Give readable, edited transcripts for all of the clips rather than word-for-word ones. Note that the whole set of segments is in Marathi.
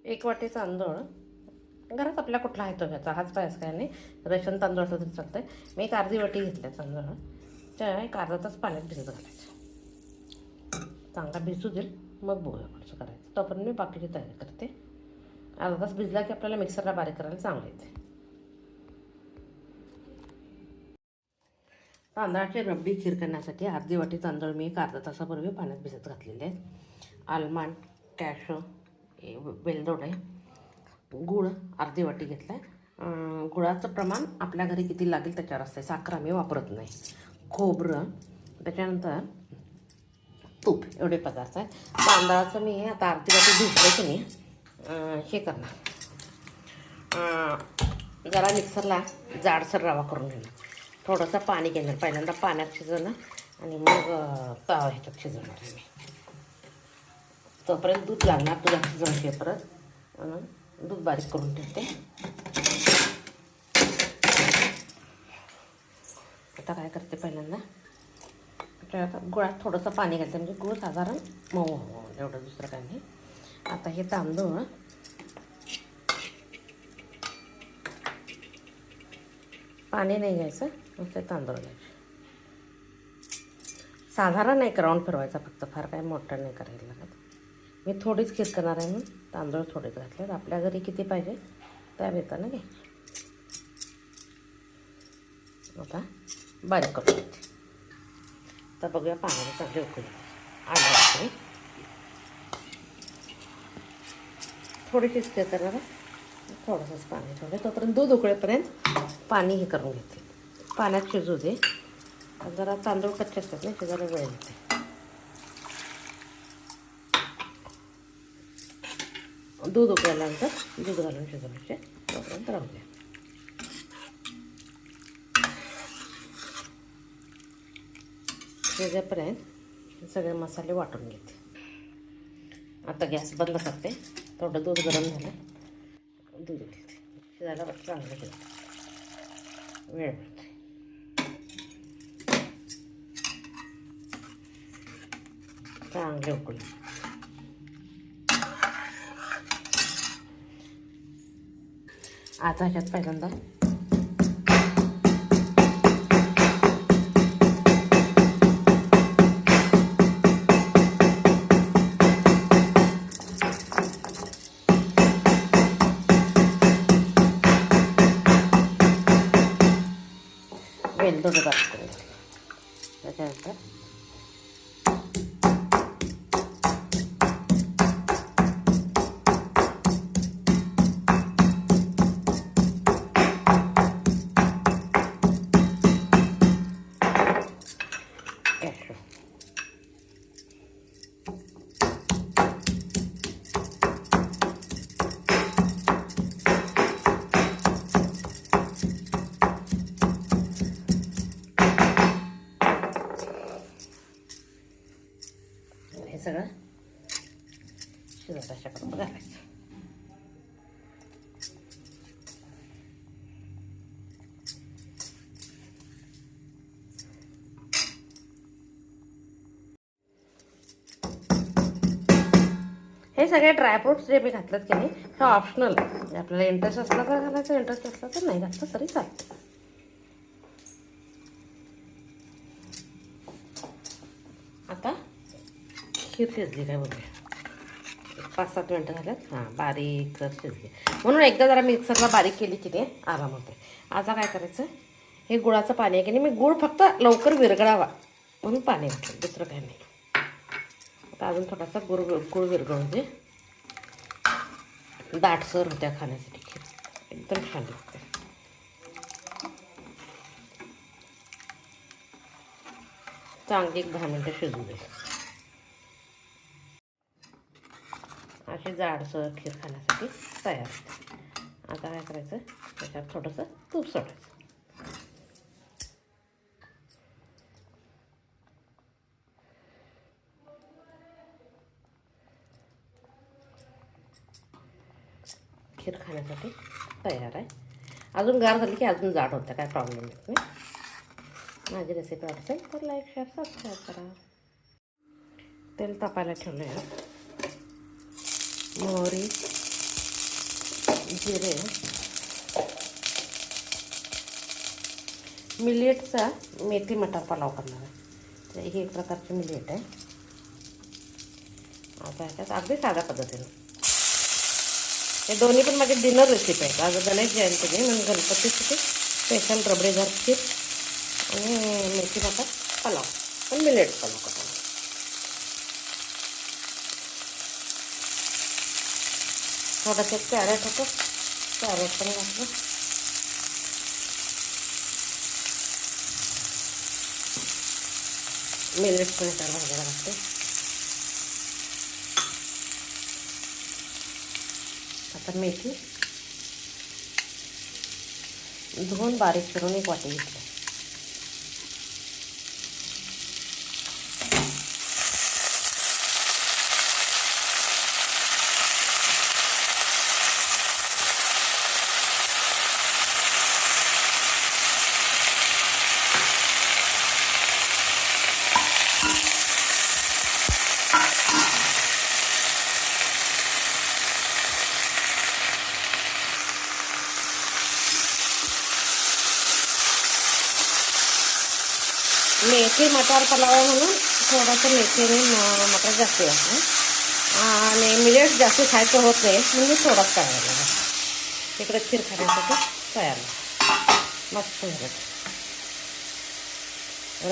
1 वाटी तांदूळ, घरात आपल्या कुठला आहे तो घ्यायचा, हाच पायस काय नाही, रेशन तांदूळ असं तरी चालतं आहे. मी एक अर्धी वाटी घेतल्या तांदूळ, त्या एक अर्धा तास पाण्यात भिजत घालायचं. चांगला भिजू देईल, मग बघूया कसं करायचं. तोपर्यंत मी बाकीची तयारी करते. अर्धा तास भिजला की आपल्याला मिक्सरला बारीक करायला चांगलं येते. तांदळाची रबडी खीर करण्यासाठी अर्धी वाटी तांदूळ मी एक अर्धा तासापूर्वी पाण्यात भिजत घातलेले आहेत. आलमंड, कॅशो, वेलदोडे, गूळ अर्धी वाटी घेतला आहे. गुळाचं प्रमाण आपल्या घरी किती लागेल त्याच्यावर असते, साखर आम्ही वापरत नाही. खोबरं, त्याच्यानंतर तूप, एवढे पदार्थ आहे. तांदळाचं मी आता अर्धी वाटी भिजलं की नाही हे करणार, जरा मिक्सरला जाडसर रवा करून घेणार. थोडंसं पाणी घेणार, पहिल्यांदा पाण्यात शिजवणार आणि मग तवा ह्याच्यात शिजवणार आहे मी. तोपर्यंत दूध लागणार, दुधात शिजवून परत दूध बारीक करून ठेवते. आता काय करते, पहिल्यांदा त्याच्यात गुळात थोडंसं पाणी घालते, म्हणजे गुळ साधारण मऊ हो, एवढं दुसरं काही नाही. आता हे तांदूळ पाणी नाही घ्यायचं, नुसते तांदूळ घ्यायचे. साधारण एक राऊंड फिरवायचा फक्त, फार काय मोठं नाही करायला लागत. मी थोडीच खीर करणार आहे म्हणून तांदूळ थोडेच घातले. आपल्या घरी किती पाहिजे त्या बेतानं घ्यायचे. आता बारीक करून घ्यायचे. तर बघूया पाण्याला चांगले उकळी आलं. थोडीशीच खीर करणार आहे, थोडंसंच पाणी ठेवलं. तोपर्यंत दूध उकळेपर्यंत पाणी हे करून घेते, पाण्यात शिजू दे. जरा तांदूळ कच्चे असतात ना, शिजायला वेळ येते. दूध उकळल्यानंतर दूध घालून शिजवायचे, तोपर्यंत राहू द्या. शिजेपर्यंत सगळे मसाले वाटून घेते. आता गॅस बंद करते. थोडं दूध गरम झालं, दूध घालते. शिजायला चांगलं शिजतं, वेळ मिळते. चांगले उकळून आता ह्याच्यात पहिल्यांदा वेलदोडे बारीक करून घातले. त्याच्यानंतर कॅशो, हे सगळं शिजत अशापर्यंत घालायचं. हे सगळे ड्रायफ्रूट्स जे मी घातलेत की नाही, हे ऑप्शनल. आपल्याला इंटरेस्ट असला तर घालायचं, इंटरेस्ट असला तर नाही घातलं तरी चालतं. आता खीर शिजली काय बघूया. 5-7 मिनटं झाल्यात. हां, बारीक शिजली. म्हणून एकदा जरा मिक्सरला बारीक केली की नाही आराम होते. आता काय करायचं, हे गुळाचं पाणी आहे की नाही, मी गुळ फक्त लवकर विरघळावा म्हणून पाणी घातलं, दुसरं काही नाही. आता अजून थोडासा गुळ विरघळून दे. दाटसर होत्या खाण्यासाठी खीर, एकदम छान लागते. चांगली एक 10 मिनटं शिजू दे. अशी जाडसर खीर खाण्यासाठी तयार होते. आता काय करायचं, त्याच्यात थोडंसं तूप सोडायचं. खीर खाण्यासाठी तयार आहे. अजून गार झाली की अजून जाड होतं, काय प्रॉब्लेम येत नाही. माझी रेसिपी आवडते तर लाईक, शेअर, सबस्क्राईब करा. तेल तापायला ठेवलं आहे. मोहरी, जिरे, मिलेटचा मेथी मटार पुलाव करणार आहे. तर ही एक प्रकारची मिलेट आहे. आता ह्याच्यात अगदी साध्या पद्धतीने हे दोन्ही पण माझे डिनर रेसिपी आहेत. आज गणेश जयंती आहे म्हणून गणपतीसाठी स्पेशल रबडीदार खीर आणि मेथी मटार पुलाव, पण मिलेट पुलाव करणार. थोडंसं कॅरेट होतं, कॅरेट पण घातलं. मिलेट पण त्याला भाजायला घातले. आता मेथी धुवून बारीक करून एक वाटी घेतली. मेथी मटार पुलाव म्हणून थोडंसं मेथीने मटार जास्त घातलं आणि मिलेट जास्त खायचं होत नाही म्हणजे थोडाच करायला लागला. इकडे खीर खाण्यासाठी तयार मस्त झालं,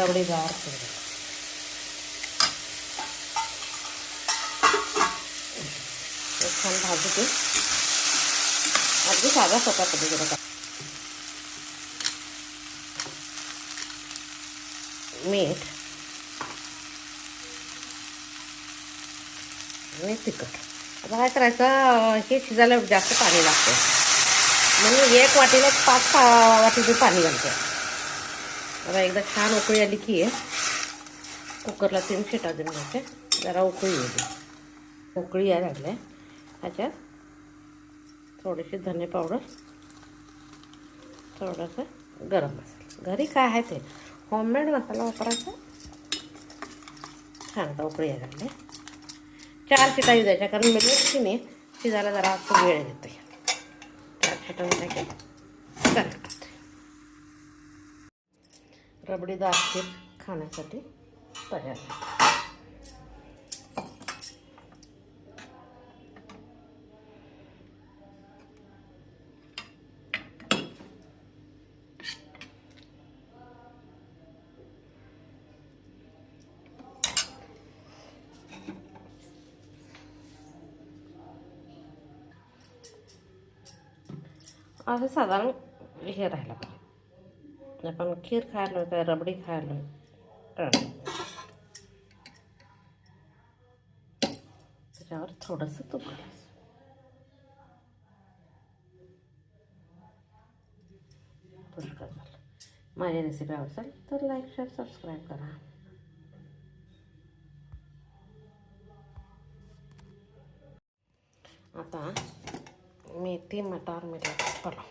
रबडीदार खीर. छान भाजू ते अगदी साधा सोपा पद्धतीने. मीठ आणि तिखट. आता काय करायचं, हे शिजायला जास्त पाणी लागतं म्हणून एक वाटीला 5 वाटी पाणी घालते. आता एकदा छान उकळी आली की कुकरला 3 शिट्या देऊन घ्यायच्या. जरा उकळी येते, उकळी यायला लागल्या. ह्याच्यात थोडीशी धने पावडर, थोडंसं गरम मसाला, घरी काय आहे ते होममेड मसाला वापरायचा. छान आता उकळी यायला लागले. 4 शिट्या येऊ द्यायच्या, कारण मिलेट की नाही शिजायला जरा वेळ घेते. 4 शिट्या झाल्या की करेक्ट. रबडीदार खीर खाण्यासाठी तयार. असं साधारण हे राहायला पाहिजे. आपण खीर खायला काय रबडी खायला त्याच्यावर थोडंसं तूप घालायचं. पुष्कळ झालं. माझी रेसिपी आवडेल तर लाईक, शेअर, सबस्क्राईब करा. आता मेथी मटार मिलेट पुलाव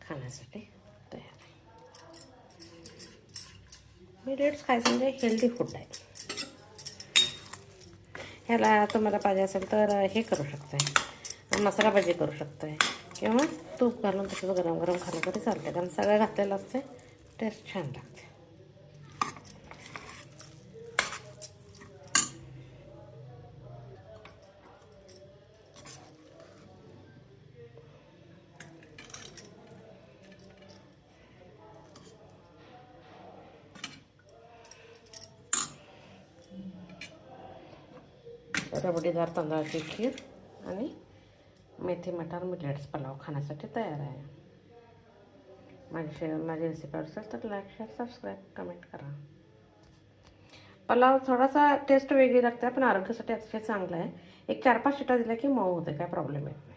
खाण्यासाठी तयार आहे. मिलेट्स खायचं म्हणजे हेल्दी फूड आहे. ह्याला तुम्हाला पाहिजे असेल तर हे करू शकताय, मसाला भाजी करू शकताय किंवा तूप घालून तसं गरम गरम खाल्लं तरी चालते, कारण सगळं घातलेलं असते. टेस्ट छान लागते. रबडीदार तांदळाची खीर आणि मेथी मटार मिलेट्स पुलाव खाण्यासाठी तयार आहे. माझी रेसिपी असेल तर लाईक, शेअर, सबस्क्राईब, कमेंट करा. पुलाव थोडासा टेस्ट वेगळी लागते, पण आरोग्यासाठी अतिशय चांगला आहे. एक 4-5 शिट्या दिल्या की मऊ होते, काय प्रॉब्लेम आहे.